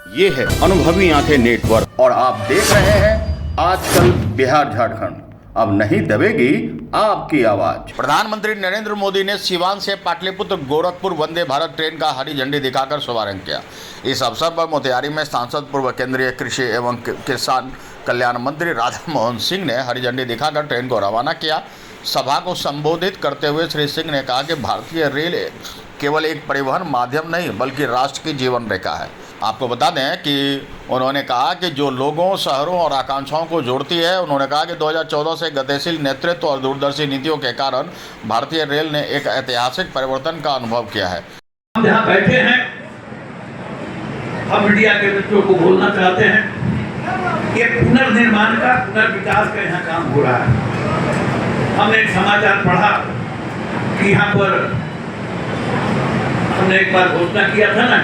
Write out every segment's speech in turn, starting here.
ये है अनुभवी आंखें नेटवर्क और आप देख रहे हैं आजकल बिहार झारखंड। अब नहीं दबेगी आपकी आवाज। प्रधानमंत्री नरेंद्र मोदी ने सीवान से पाटलिपुत्र गोरखपुर वंदे भारत ट्रेन का हरी झंडी दिखाकर शुभारंभ किया। इस अवसर पर मोतिहारी में सांसद पूर्व केंद्रीय कृषि एवं किसान कल्याण मंत्री राधा मोहन सिंह ने हरी झंडी दिखाकर ट्रेन को रवाना किया। सभा को संबोधित करते हुए श्री सिंह ने कहा कि भारतीय रेल केवल एक परिवहन माध्यम नहीं बल्कि राष्ट्र की जीवन रेखा है। आपको बता दें कि उन्होंने कहा कि जो लोगों, शहरों और आकांक्षाओं को जोड़ती है। उन्होंने कहा कि 2014 से गतिशील नेतृत्व और दूरदर्शी नीतियों के कारण भारतीय रेल ने एक ऐतिहासिक परिवर्तन का अनुभव किया है। हम जहाँ बैठे हैं, हम मीडिया के मित्रों को बोलना चाहते हैं कि पुनर्निर्माण का, पुनर्विकास का यहाँ काम हो रहा है। हमने एक समाचार पढ़ा कि यहाँ पर हमने एक बार घोषणा किया था ना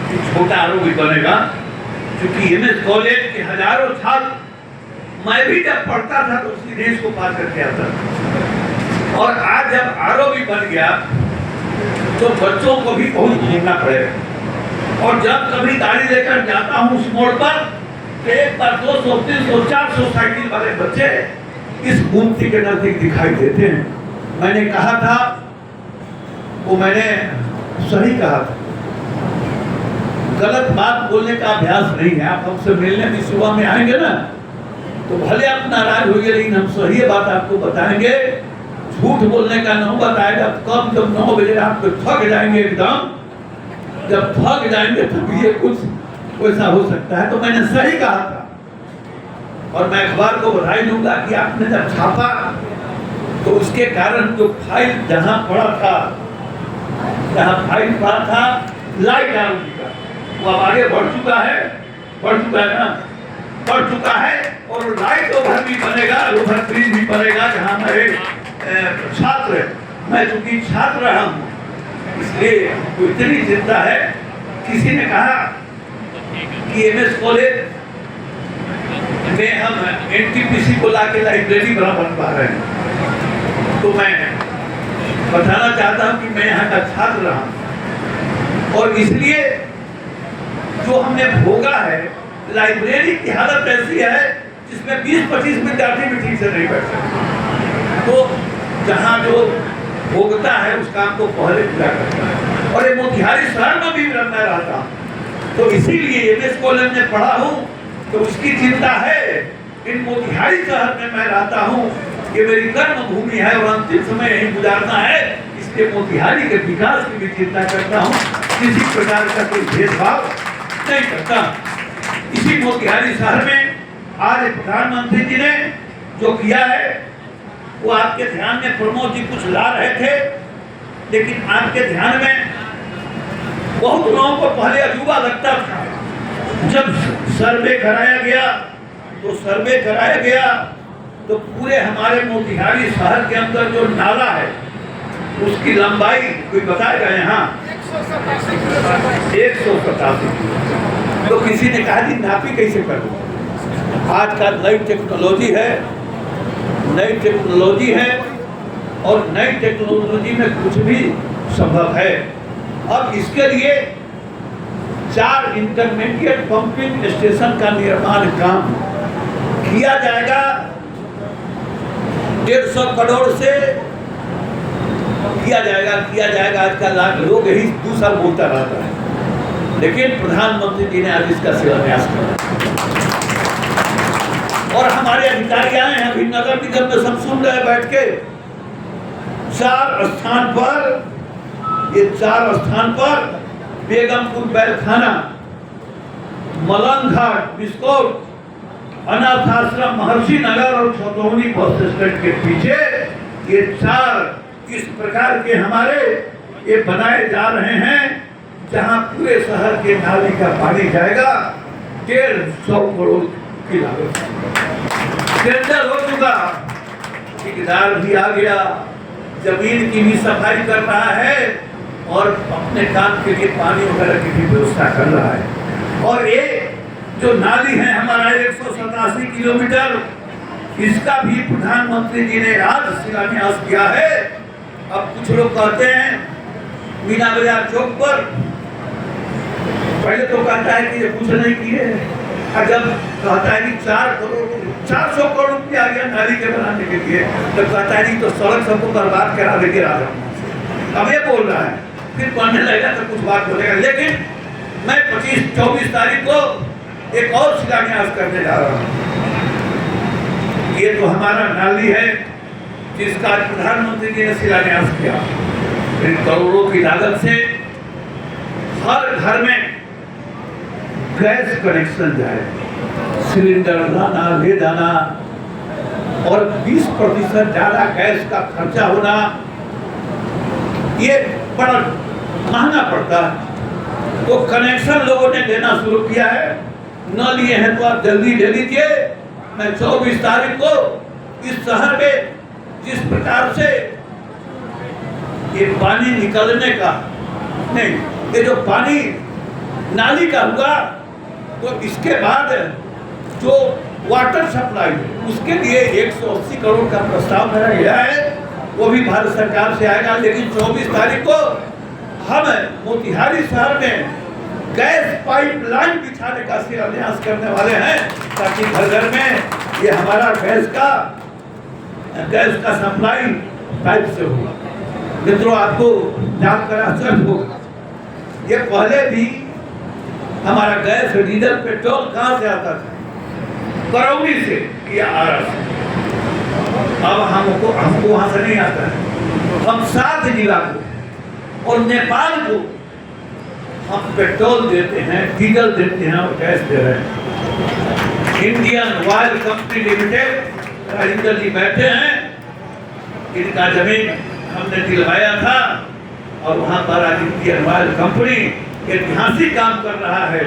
कि छोटा आरओबी बनेगा, क्योंकि एमएस कॉलेज के हजारों छात्र, मैं भी जब पढ़ता था तो उसी देश को पार करके आता था। और आज जब आरओबी बन गया तो बच्चों को भी बहुत घूमना पड़ेगा। और जब कभी गाड़ी लेकर जाता हूँ उस मोड़ पर, तो एक बार 200, 300, 400 साइकिल वाले बच्चे इस गुमती के नजदीक दिखाई देते हैं। मैंने कहा था, वो मैंने सही कहा था, गलत बात बोलने का अभ्यास नहीं है। आप हमसे मिलने भी सुबह में आएंगे ना तो भले आप नाराज होइए, लेकिन हम सही बात आपको बताएंगे। झूठ बोलने का नहीं बताएगा। कब जब 9 बजे आप तो थक जाएंगे एकदम, जब थक जाएंगे तो ये कुछ वैसा हो सकता है। तो मैंने सही कहा था और मैं अखबार को बधाई दूंगा कि आपने जब छापा तो उसके कारण जो फाइल जहां पड़ा था, लाइट आरओबी का, वो अब आगे बढ़ चुका है ना, बढ़ चुका है। और लाइट ओवर भी बनेगा, ओवर ब्रिज भी बनेगा। जहाँ मेरे छात्र, मैं चूंकि छात्र रहा हूँ इसलिए तो इतनी चिंता है। किसी ने कहा कि एमएस कॉलेज में हम एनटीपीसी को लाके लाइब्रेरी बन पा रहे हैं। तो मैं बताना चाहता हूँ कि मैं यहाँ का छात्र रहा हूँ और इसलिए जो हमने भोगा है, लाइब्रेरी की हालत ऐसी है जिसमें 20-25 विद्यार्थी भी ठीक से नहीं बैठ सकते। तो जहाँ जो भोगता है उस काम को पहले पूरा करता है। और ये मोतिहारी शहर में भी मैं रहता हूँ, तो इसीलिए एमएस कॉलेज में पढ़ा हूँ तो उसकी चिंता है। इन मोतिहारी शहर में मैं रहता हूँ, ये मेरी कर्म भूमि है और अंतिम समय यही गुजारना है। इसलिए मोतिहारी के विकास की भी चिंता करता हूँ, किसी प्रकार का कोई भेदभाव नहीं करता। इसी मोतिहारी शहर में आज प्रधानमंत्री जी ने जो किया है वो आपके ध्यान में, प्रमोद जी कुछ ला रहे थे, लेकिन आपके ध्यान में बहुत लोगों को पहले अजूबा लगता था। जब सर्वे कराया गया तो पूरे हमारे मोतिहारी शहर के अंदर जो नाला है उसकी लंबाई कोई बताएगा यहाँ 187। तो किसी ने कहा कि नापी कैसे करूं? आज का नई टेक्नोलॉजी है और नई टेक्नोलॉजी में कुछ भी संभव है। अब इसके लिए 4 इंटरमीडिएट पंपिंग स्टेशन का निर्माण काम किया जाएगा। 150 करोड़ से किया जाएगा। आज का लाख लोग यही दूसरा बोलता रहता है, लेकिन प्रधानमंत्री जी ने आज इसका शिलान्यास किया और हमारे अधिकारी आए हैं। अभी नगर निगम में सब सुन रहे बैठ के। 4 स्थान पर बेगमपुर बैलखाना, मलंग घाट, बिस्कोट, अनाथ आश्रम, महर्षि नगर और छतौनी बस स्टैंड के पीछे ये 4 इस प्रकार के हमारे ये बनाए जा रहे हैं, जहां पूरे शहर के नाली का पानी जाएगा। 150 करोड़ की लागत टेंडर हो चुका, ठेकेदार भी आ गया, जमीन की भी सफाई कर रहा है और अपने काम के लिए पानी वगैरह की भी व्यवस्था कर रहा है। और ये जो नाली है हमारा 187 किलोमीटर, इसका भी प्रधानमंत्री जी ने आज शिलान्यास किया है। अब कुछ लोग कहते हैं मीना बाजार चौक पर पहले तो कहता है कि ये कुछ नहीं किए, और जब कहता है कि 400 करोड़ रुपया आ गया नाली के बनाने के लिए, तो कहता है कि तो सड़क सबको बर्बाद करा देके राजा। अब ये बोल रहा है, फिर पढ़ने लगेगा तो कुछ बात बोलेगा। लेकिन मैं 25-24 तारीख को एक और शिलान्यास करने जा रहा हूँ। ये तो हमारा नाली है जिसका प्रधानमंत्री जी ने शिलान्यास किया। करोड़ों की लागत से हर घर में गैस कनेक्शन जाए, सिलेंडर लाना ले जाना, और 20% ज्यादा गैस का खर्चा होना, ये बड़ा महंगा पड़ता है। तो कनेक्शन लोगों ने देना शुरू किया है। न लिए हैं तो आप जल्दी ले लीजिए। मैं 24 तारीख को इस शहर में जिस प्रकार से ये पानी निकलने का नहीं, ये जो पानी नाली का हुआ, तो इसके बाद जो वाटर सप्लाई उसके लिए 180 करोड़ का प्रस्ताव मेरा गया है, वो भी भारत सरकार से आएगा। लेकिन 24 तारीख को हम मोतिहारी शहर में गैस पाइपलाइन बिछाने का शिलान्यास करने वाले हैं, ताकि घर घर में ये हमारा गैस का सप्लाई पाइप से होगा। मित्रों, आपको जानकर आश्चर्य होगा, ये पहले भी हमारा गैस, डीजल, पेट्रोल कहाँ से आता था? करौली से या आरा से। अब हमको वहां से नहीं आता है। हम 7 जिला को और नेपाल को हम पेट्रोल देते हैं, डीजल देते हैं और गैस दे रहे हैं। Indian Oil Company Limited, Rajendra ji बैठे हैं, इनका जमीन हमने दिलवाया था, और वहां पर आज इंडियन ऑयल कंपनी ऐतिहासिक काम कर रहा है।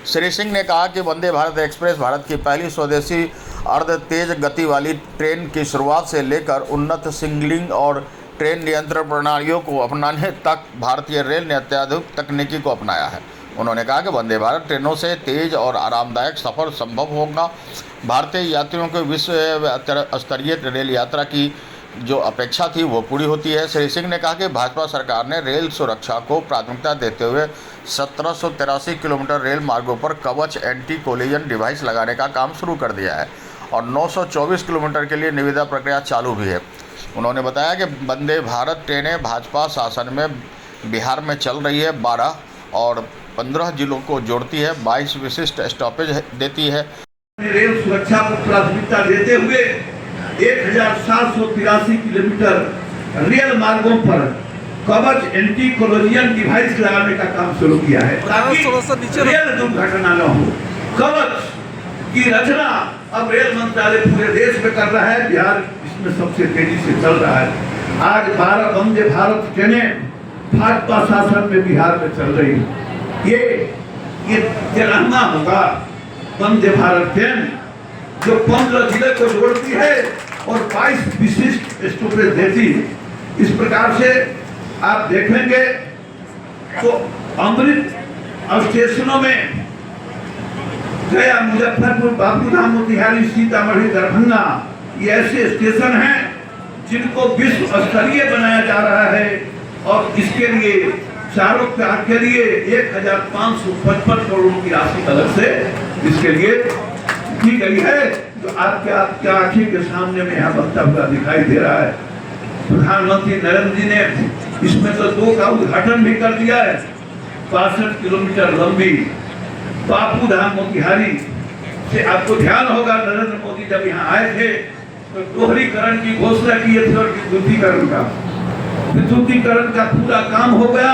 श्री सिंह ने कहा कि वंदे भारत एक्सप्रेस भारत की पहली स्वदेशी अर्ध तेज गति वाली ट्रेन की शुरुआत से लेकर उन्नत सिग्नलिंग और ट्रेन नियंत्रण प्रणालियों को अपनाने तक भारतीय रेल ने अत्याधुनिक तकनीकी को अपनाया है। उन्होंने कहा कि वंदे भारत ट्रेनों से तेज और आरामदायक सफ़र संभव होगा। भारतीय यात्रियों को विश्व स्तरीय रेल यात्रा की जो अपेक्षा थी वो पूरी होती है। श्री सिंह ने कहा कि भाजपा सरकार ने रेल सुरक्षा को प्राथमिकता देते हुए 1783 किलोमीटर रेल मार्गों पर कवच एंटी कोलिजन डिवाइस लगाने का काम शुरू कर दिया है और 924 किलोमीटर के लिए निविदा प्रक्रिया चालू भी है। उन्होंने बताया कि वंदे भारत ट्रेनें भाजपा शासन में बिहार में चल रही है, 12 और 15 जिलों को जोड़ती है, 22 विशिष्ट स्टॉपेज देती है। रेल सुरक्षा को प्राथमिकता देते हुए 1783 किलोमीटर रेल मार्गों पर कवच एंटी कोलिजन डिवाइस लगाने का काम शुरू किया है, ताकि रेल दुर्घटना न हो। कवच की रचना अब रेल मंत्रालय पूरे देश में कर रहा है। बिहार इसमें सबसे तेजी से चल रहा है। आज 12 वंदे भारत ट्रेनें भाजपा शासन में बिहार में चल रही है। ये तिरंगा होगा वंदे भारत ट्रेन, जो 15 जिले को जोड़ती है और 22 विशिष्ट स्टॉपेज देती है। इस प्रकार से आप देखेंगे तो अमृत स्टेशनों में गया, मुजफ्फरपुर, बापूधाम, मोतिहारी, सीतामढ़ी, दरभंगा, ये ऐसे स्टेशन हैं जिनको विश्व स्तरीय बनाया जा रहा है। और इसके लिए चारों के लिए 1555 करोड़ की राशि अलग से इसके लिए की गई है, जो आपके आंखों के सामने में यहाँ बनता हुआ दिखाई दे रहा है। प्रधानमंत्री नरेंद्र जी ने इसमें तो 2 का उद्घाटन भी कर दिया है। 62 किलोमीटर लंबी बापूधाम मोतिहारी से, आपको ध्यान होगा नरेंद्र मोदी जब यहाँ आए थे तो दोहरीकरण की घोषणा किए थे, और विद्युतीकरण का पूरा काम हो गया,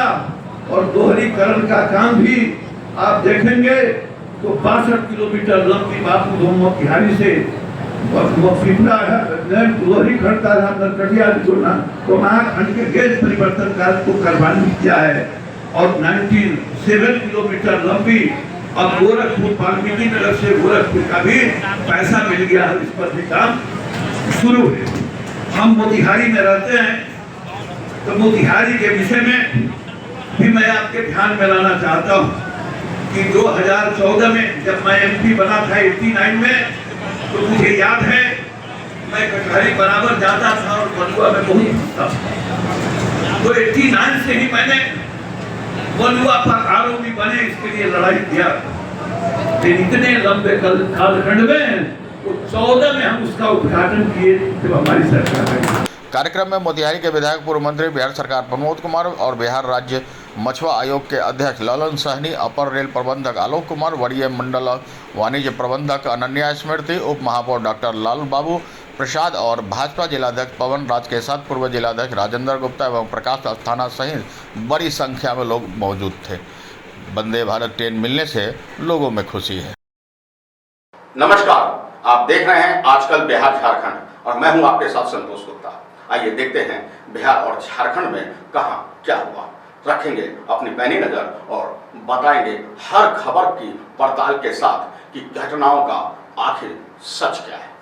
और दोहरीकरण का काम भी आप देखेंगे तो 62 किलोमीटर लंबी बापूधाम मोतिहारी से पिपला दोहरीकरण का नरकटिया जोड़ना, तो महाखंड के गेज परिवर्तन कार्य को करवानी किया है। और 97 किलोमीटर लंबी अब गोरखपुर, वाल्मीकि नगर से गोरखपुर का भी पैसा मिल गया है, इस पर भी काम शुरू है। हम मोतिहारी में रहते हैं, तो मोतिहारी के विषय में भी मैं आपके ध्यान में लाना चाहता हूँ कि 2014 में जब मैं MP बना था 89 में, तो मुझे याद है मैं कचहरी बराबर जाता था और बलुआ में बहुत घूमता था। तो 89 से ही मैंने बलुआ पर आरोपी बने, इसके लिए लड़ाई किया। लेकिन इतने लंबे कालखंड में 14 में हम उसका उद्घाटन किए जब हमारी सरकार आई। कार्यक्रम में मोतिहारी के विधायक पूर्व मंत्री, बिहार सरकार प्रमोद कुमार और बिहार राज्य मछुआ आयोग के अध्यक्ष ललन सहनी, अपर रेल प्रबंधक आलोक कुमार, वरीय मंडल वाणिज्य प्रबंधक अनन्या स्मृति, उप महापौर डॉक्टर लाल बाबू प्रसाद और भाजपा जिलाध्यक्ष पवन राज के साथ पूर्व जिलाध्यक्ष राजेंद्र गुप्ता एवं प्रकाश अस्थाना सहित बड़ी संख्या में लोग मौजूद थे। वंदे भारत ट्रेन मिलने से लोगों में खुशी है। नमस्कार, आप देख रहे हैं आजकल बिहार झारखंड और मैं हूं आपके साथ संतोष गुप्ता। आइए देखते हैं बिहार और झारखंड में कहां क्या हुआ। रखेंगे अपनी पैनी नजर और बताएंगे हर खबर की पड़ताल के साथ कि घटनाओं का आखिर सच क्या है।